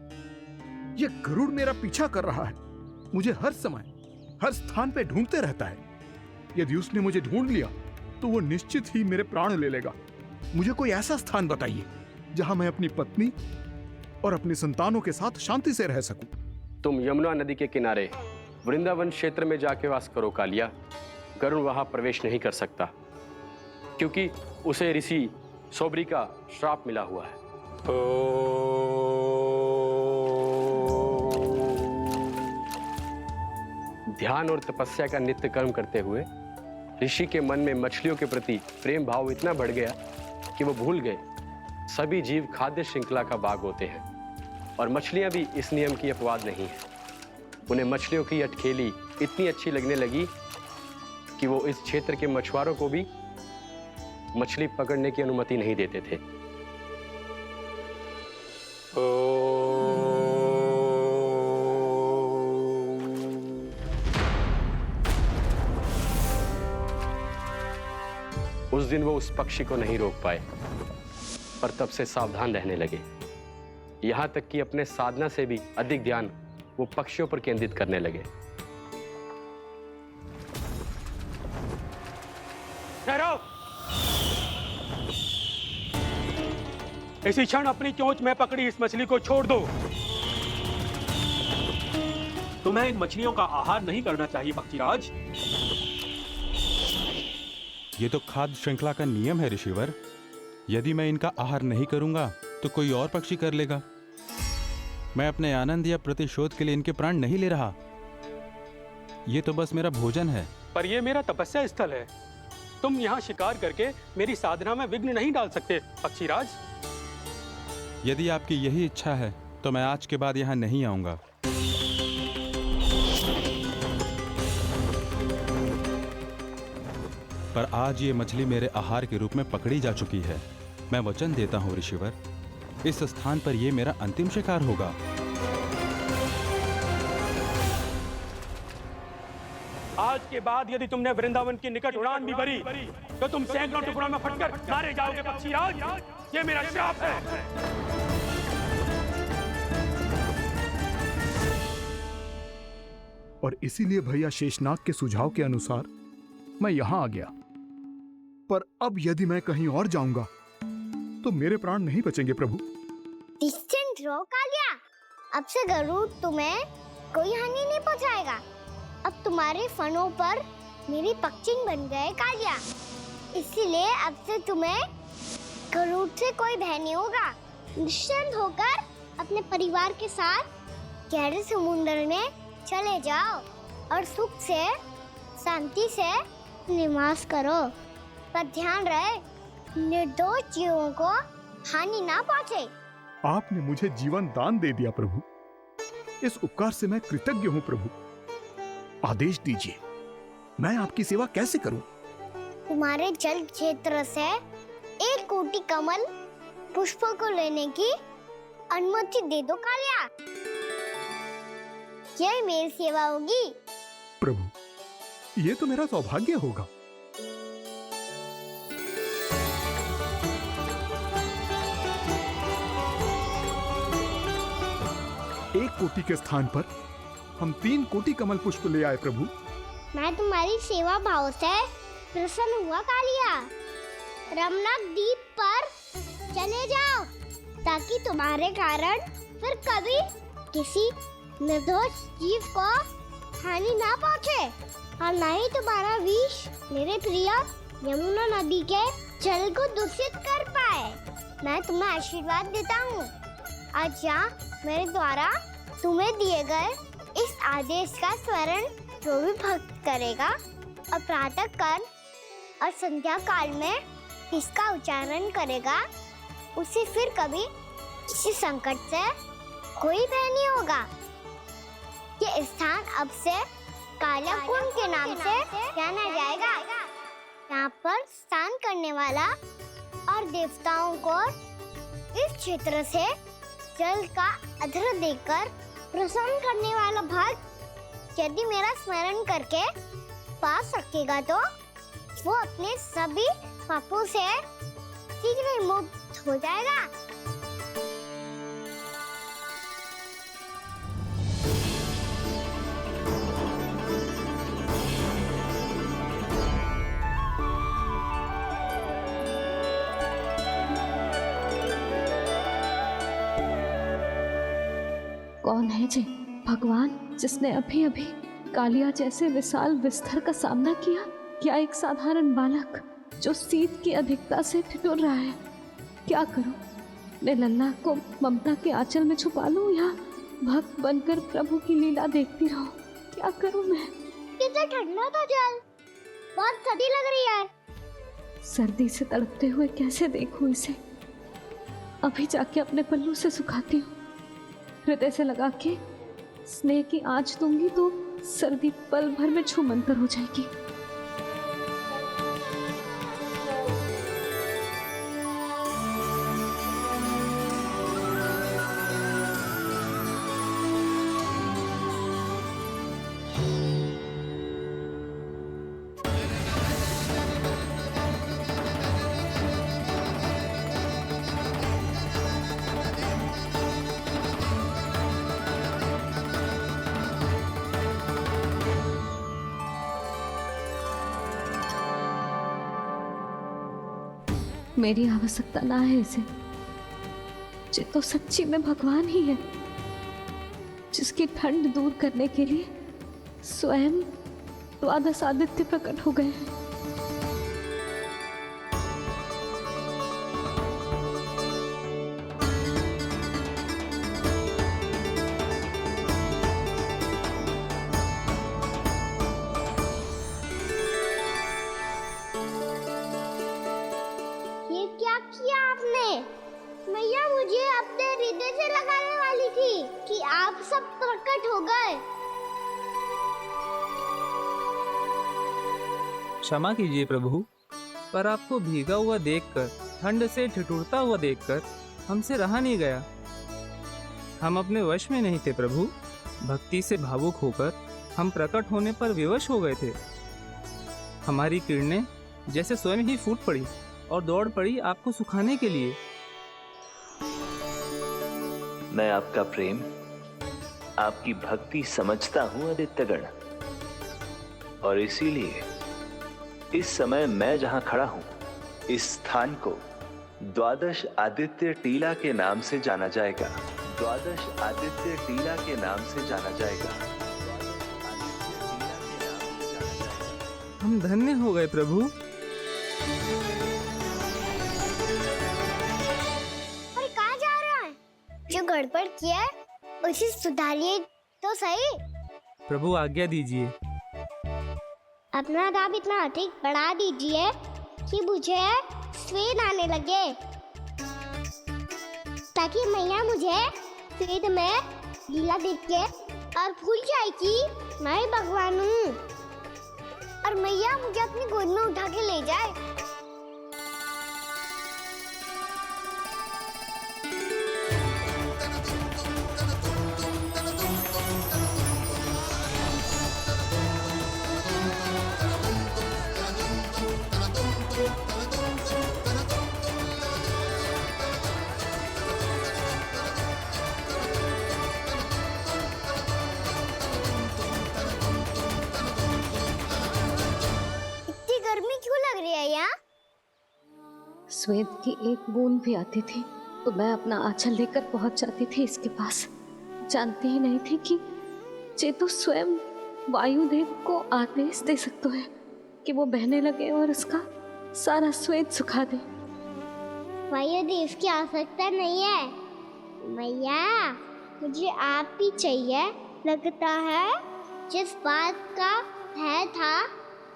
यह गरुड़ मेरा पीछा कर रहा है। मुझे हर समय हर स्थान पे ढूंढते रहता है। यदि उसने मुझे ढूंढ लिया तो वो निश्चित ही मेरे प्राण ले लेगा। मुझे कोई ऐसा स्थान बताइए जहां मैं अपनी पत्नी और अपनी संतानों के साथ शांति से रह सकूं। तुम यमुना नदी के किनारे वृंदावन क्षेत्र में जाके वास करो कालिया। गरुड़ वहां प्रवेश नहीं कर सकता क्योंकि उसे ऋषि सोबरी का श्राप मिला हुआ है। ध्यान और तपस्या का नित्य कर्म करते हुए ऋषि के मन में मछलियों के प्रति प्रेम भाव इतना बढ़ गया कि वो भूल गए सभी जीव खाद्य श्रृंखला का भाग होते हैं और मछलियां भी इस नियम की अपवाद नहीं है। उन्हें मछलियों की अटखेली इतनी अच्छी लगने लगी कि वो इस क्षेत्र के मछुआरों को भी मछली पकड़ने की अनुमति नहीं देते थे। उस दिन वो उस पक्षी को नहीं रोक पाए, पर तब से सावधान रहने लगे। यहां तक कि अपने साधना से भी अधिक ध्यान वो पक्षियों पर केंद्रित करने लगे। ठहरो! इसी क्षण अपनी चोंच में पकड़ी इस मछली को छोड़ दो। तुम्हें इन मछलियों का आहार नहीं करना चाहिए पक्षीराज। ये तो खाद्य श्रृंखला का नियम है ऋषिवर। यदि मैं इनका आहार नहीं करूंगा तो कोई और पक्षी कर लेगा। मैं अपने आनंद या प्रतिशोध के लिए इनके प्राण नहीं ले रहा। ये तो बस मेरा भोजन है। पर यह मेरा तपस्या स्थल है। तुम यहाँ शिकार करके मेरी साधना में विघ्न नहीं डाल सकते पक्षीराज। यदि आपकी यही इच्छा है तो मैं आज के बाद यहाँ नहीं आऊंगा। पर आज ये मछली मेरे आहार के रूप में पकड़ी जा चुकी है। मैं वचन देता हूँ ऋषिवर, इस स्थान पर यह मेरा अंतिम शिकार होगा। आज के बाद यदि तुमने वृंदावन की निकट उड़ान भी भरी तो तुम सैकड़ों टुकड़ों में फटकर मारे जाओगे पक्षीराज। ये मेरा श्राप है। और इसीलिए भैया शेषनाग के सुझाव के अनुसार मैं यहां आ गया। पर अब यदि मैं कहीं और जाऊंगा तो मेरे प्राण नहीं बचेंगे प्रभु। डिस्टेंट रहो कालिया। अब से गरुड़ तुम्हें कोई हानि नहीं पहुंचाएगा। अब तुम्हारे फनों पर मेरी पक्षिंग बन गए कालिया। इसीलिए अब से तुम्हें गरुड़ से कोई भय नहीं होगा। निश्चिंत होकर अपने परिवार के साथ गहरे समुद्र में चले जाओ और सुख से शांति से निवास करो। पर ध्यान रहे निर्दोष जीवों को हानि ना पहुंचे। आपने मुझे जीवन दान दे दिया प्रभु। इस उपकार से मैं कृतज्ञ हूँ प्रभु। आदेश दीजिए, मैं आपकी सेवा कैसे करूं? तुम्हारे जल क्षेत्र से 1 कोटि कमल पुष्पों को लेने की अनुमति दे दो कालिया। यह मेरी सेवा होगी। प्रभु, ये तो मेरा सौभाग्य होगा। एक कोटि के स्थान पर हम 3 कोटि कमल पुष्प ले आए प्रभु। मैं तुम्हारी सेवा भाव से प्रसन्न हुआ कालिया। रमनाक द्वीप पर चले जाओ ताकि तुम्हारे कारण फिर कभी किसी निर्दोष जीव को हानि ना पहुंचे और न ही तुम्हारा विष मेरे प्रिय यमुना नदी के जल को दूषित कर पाए। मैं तुम्हें आशीर्वाद देता हूँ। आज यहाँ मेरे द्वारा तुम्हें दिए गए इस आदेश का स्मरण जो भी भक्त करेगा और प्रातः काल और संध्या काल में इसका उच्चारण करेगा, उसे फिर कभी किसी संकट से कोई भय नहीं होगा। ये स्थान अब से काला कुंड के नाम से जाना जाएगा। यहाँ पर स्नान करने वाला और देवताओं को इस क्षेत्र से जल का अर्घ्य देकर प्रसन्न करने वाला भक्त यदि मेरा स्मरण करके पास रखेगा तो वो अपने सभी पापों से शीघ्र ही मुक्त हो जाएगा। कौन है जी भगवान जिसने अभी अभी कालिया जैसे विशाल विस्तर का सामना किया? क्या एक साधारण बालक जो शीत की अधिकता से ठिठुर रहा है? क्या करूं? मैं लल्ला को ममता के आंचल में छुपा लूं या भक्त बनकर प्रभु की लीला देखती रहूं? क्या करूं मैं? कितना ठंडा था जल, बहुत सर्दी लग रही है। सर्दी से तड़पते हुए कैसे देखूं इसे? अभी जाके अपने पल्लू से सुखाती हूँ। हृदय से लगा के स्नेह की आंच दूंगी तो सर्दी पल भर में छूमंतर हो जाएगी। मेरी आवश्यकता ना है इसे, ये तो सच्ची में भगवान ही है, जिसकी ठंड दूर करने के लिए स्वयं द्वादश आदित्य प्रकट हो गए हैं। ये क्या किया आपने? मैया मुझे अपने हृदय से लगाने वाली थी कि आप सब प्रकट हो गए। क्षमा कीजिए प्रभु, पर आपको भीगा हुआ देखकर, ठंड से ठिठुरता हुआ देखकर हमसे रहा नहीं गया। हम अपने वश में नहीं थे प्रभु। भक्ति से भावुक होकर हम प्रकट होने पर विवश हो गए थे। हमारी किरणें जैसे स्वयं ही फूट पड़ी और दौड़ पड़ी आपको सुखाने के लिए। मैं आपका प्रेम, आपकी भक्ति समझता हूं आदित्यगण, और इसीलिए इस समय मैं जहां खड़ा हूं, इस स्थान को द्वादश आदित्य टीला के नाम से जाना जाएगा। द्वादश आदित्य टीला के नाम से जाना जाएगा। हम धन्य हो गए प्रभु। पर कहाँ जा रहा है? जो गड़बड़ किया है उसे सुधारिए तो सही। प्रभु आज्ञा दीजिए। अपना दाब इतना अधिक बढ़ा दीजिए कि मुझे स्वेद आने लगे, ताकि मैया मुझे स्वेद में गीला देख के और भूल जाए कि मैं ही भगवान हूँ, और मैया मुझे अपनी गोद में उठा के ले जाए। गर्मी क्यों लग रही है यहाँ? स्वेद की एक बूंद भी आती थी तो मैं अपना आंचल लेकर पहुंच जाती थी इसके पास। जानती ही नहीं थी कि ये तो स्वयं वायुदेव को आदेश दे सकते हैं कि वो बहने लगे और उसका सारा स्वेद सुखा दे। वायुदेव की आवश्यकता नहीं है मैया, मुझे आप ही चाहिए। लगता है जिस बात का भय था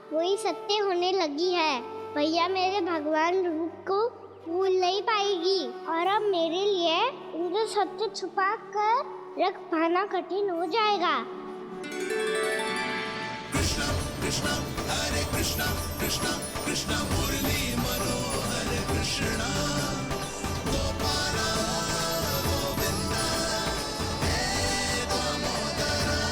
वही सत्य होने लगी है। भैया मेरे भगवान रूप को भूल नहीं पाएगी, और अब मेरे लिए उनके सत्य छुपा कर रख पाना कठिन हो जाएगा। कृष्णा कृष्णा हरे कृष्णा कृष्णा कृष्णा मुरली मनोहर कृष्णा गोपाला गोविंदा हे दामोदरा।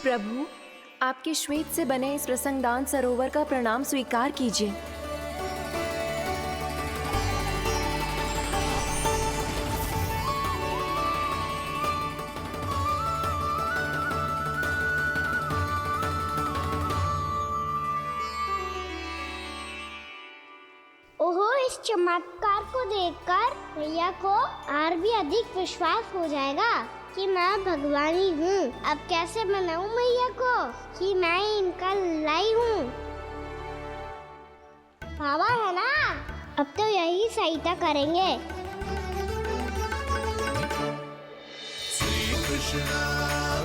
प्रभु, आपके श्वेत से बने इस प्रसंगदान सरोवर का प्रणाम स्वीकार कीजिए। ओहो, इस चमत्कार को देखकर भैया को और भी अधिक विश्वास हो जाएगा कि मैं भगवान ही हूँ। अब कैसे मनाऊं मैया को कि मैं इनका लाई हूँ? बाबा है ना, अब तो यही सहायता करेंगे। श्री कृष्णा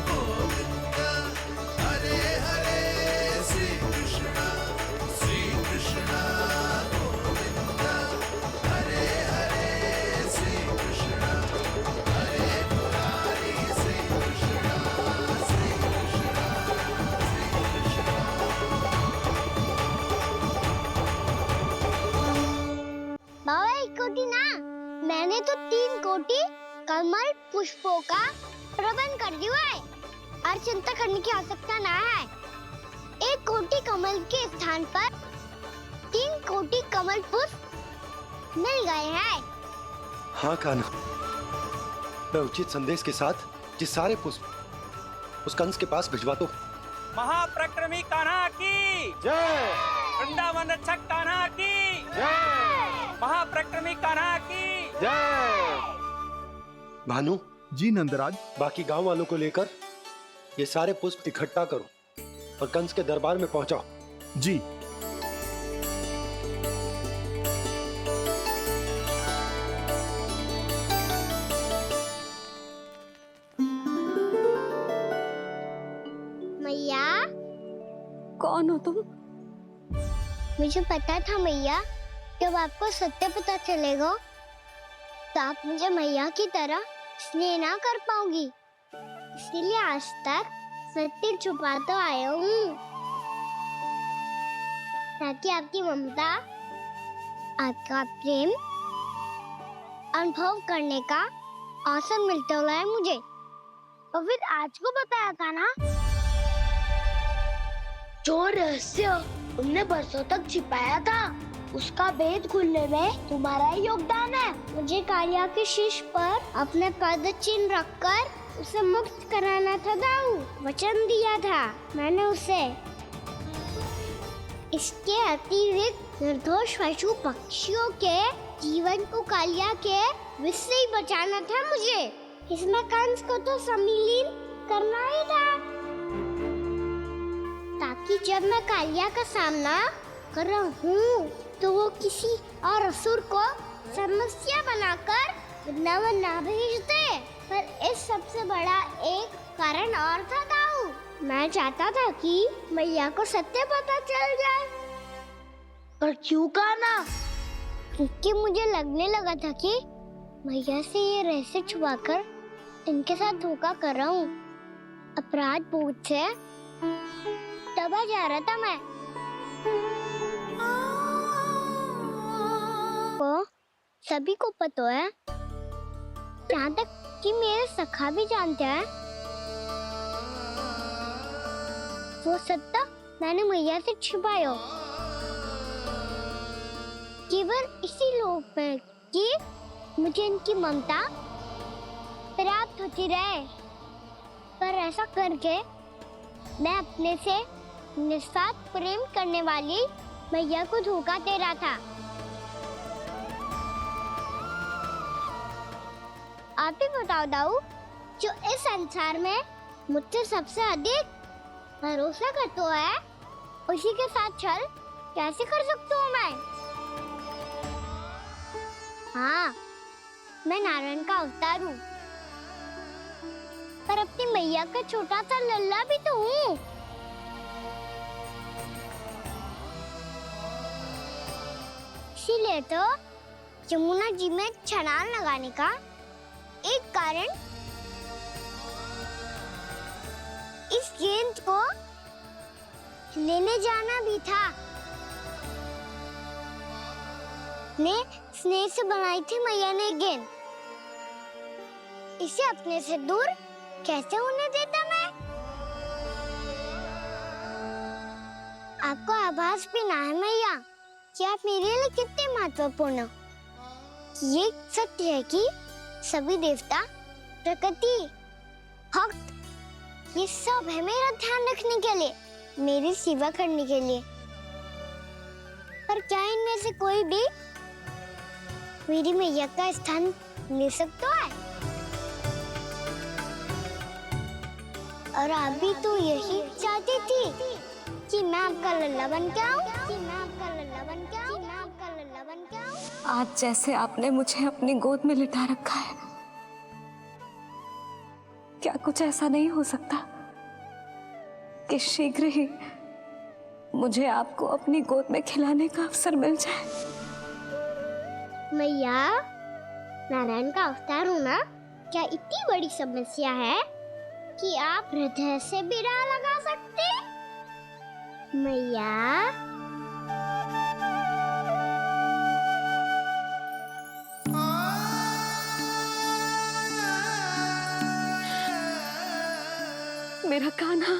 गोविंदा हरे हरे श्री कृष्णा गोविंदा हरे हरे श्री कृष्णा हरे मुरारी श्री कृष्णा श्री कृष्णा श्री बाबा एक कोटि ना, मैंने तो 3 कोटि कमल पुष्पों का प्रबंध कर दिया है और चिंता करने की आवश्यकता ना है। 1 कोटि कमल के स्थान पर 3 कोटि कमल पुष्प मिल गए हैं। हाँ कान्हा, मैं उचित संदेश के साथ ये सारे पुष्प उस कंस के पास भिजवा दो। महाप्रक्रमी कान्हा की जय। वृंदावन रक्षक कान्हा की जय। महाप्रक्रमी कान्हा की जय। भानु जी नंदराज, बाकी गांव वालों को लेकर ये सारे पुष्प इकट्ठा करो और कंस के दरबार में पहुंचाओ। जी। मैया, कौन हो तुम? मुझे पता था मैया, जब आपको सत्य पता चलेगा तो आप मुझे मैया की तरह स्नेह ना कर पाओगी, इसलिए आज तक सत्य छुपा तो आया हूँ, ताकि आपकी ममता, आपका प्रेम अनुभव करने का अवसर मिलता रहा है मुझे। और फिर आज को बताया था ना, जो रहस्य तुमने बरसों तक छिपाया था, उसका भेद खुलने में तुम्हारा ही योगदान है। मुझे कालिया के शीश पर अपने पद चिन्ह रखकर उसे मुक्त कराना था दाऊ, वचन दिया था मैंने उसे। इसके अतिरिक्त निर्दोष पशु पक्षियों के जीवन को कालिया के विष से ही बचाना था मुझे। इसमें कंस को तो सम्मिलित करना ही था, ताकि जब मैं कालिया का सामना कर रहा हूँ तो वो किसी और असुर को समस्या बनाकर वृंदावन ना भेज दे। पर इस सबसे बड़ा एक कारण और था दाऊ, मैं चाहता था कि मैया को सत्य पता चल जाए। पर क्यों कहा ना? क्योंकि मुझे लगने लगा था कि मैया से ये रहस्य छुपाकर इनके साथ धोखा कर रहा हूँ। अपराध बोझ से दबा जा रहा था मैं। वो सभी को पता है, यहाँ तक कि मेरे सखा भी जानते हैं। वो सत्ता मैंने मैया से छिपाया केवल इसी लोक में कि मुझे इनकी ममता प्राप्त होती रहे। पर ऐसा करके मैं अपने से निस्वार्थ प्रेम करने वाली मैया को धोखा दे रहा था। आप ही बताओ दाऊ, जो इस संसार में मुझसे सबसे अधिक भरोसा करता है, उसी के साथ छल कैसे कर सकता हूँ मैं? हाँ, मैं नारायण का अवतार हूँ, पर अपनी मैया का छोटा सा लल्ला भी तो हूँ। इसीलिए तो यमुना जी में छलांग लगाने का एक कारण इस गेंद को लेने जाना भी था। ने स्नेह से बनाई थी मैया ने गेंद, इसे अपने से दूर कैसे होने देता मैं? आपको आभास भी ना है मैया कि आप मेरे लिए कितने महत्वपूर्ण हो। ये सत्य है कि सभी देवता, प्रकृति, भक्त, ये सब है मेरा ध्यान रखने के लिए, मेरी सेवा करने के लिए। पर क्या इनमें से कोई भी मेरी मैया का स्थान ले सकता है? और आप भी तो यही चाहती थी कि मैं आपका लल्ला बन के आऊं, कि मैं आपका लल्ला बन के आऊं, कि मैं आपका लल्ला बन के आऊं। आज जैसे आपने मुझे अपनी गोद में लिटा रखा है, क्या कुछ ऐसा नहीं हो सकता कि शीघ्र ही मुझे आपको अपनी गोद में खिलाने का अवसर मिल जाए? मैया, नारायण का अवतार हूँ ना, क्या इतनी बड़ी समस्या है कि आप हृदय से भी ना लगा सकते? मैया, मेरा कान्हा,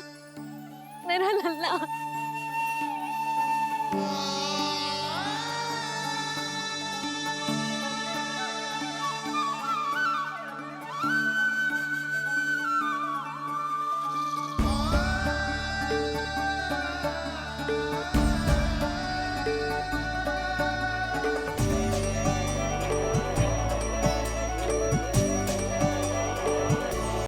मेरा लल्ला।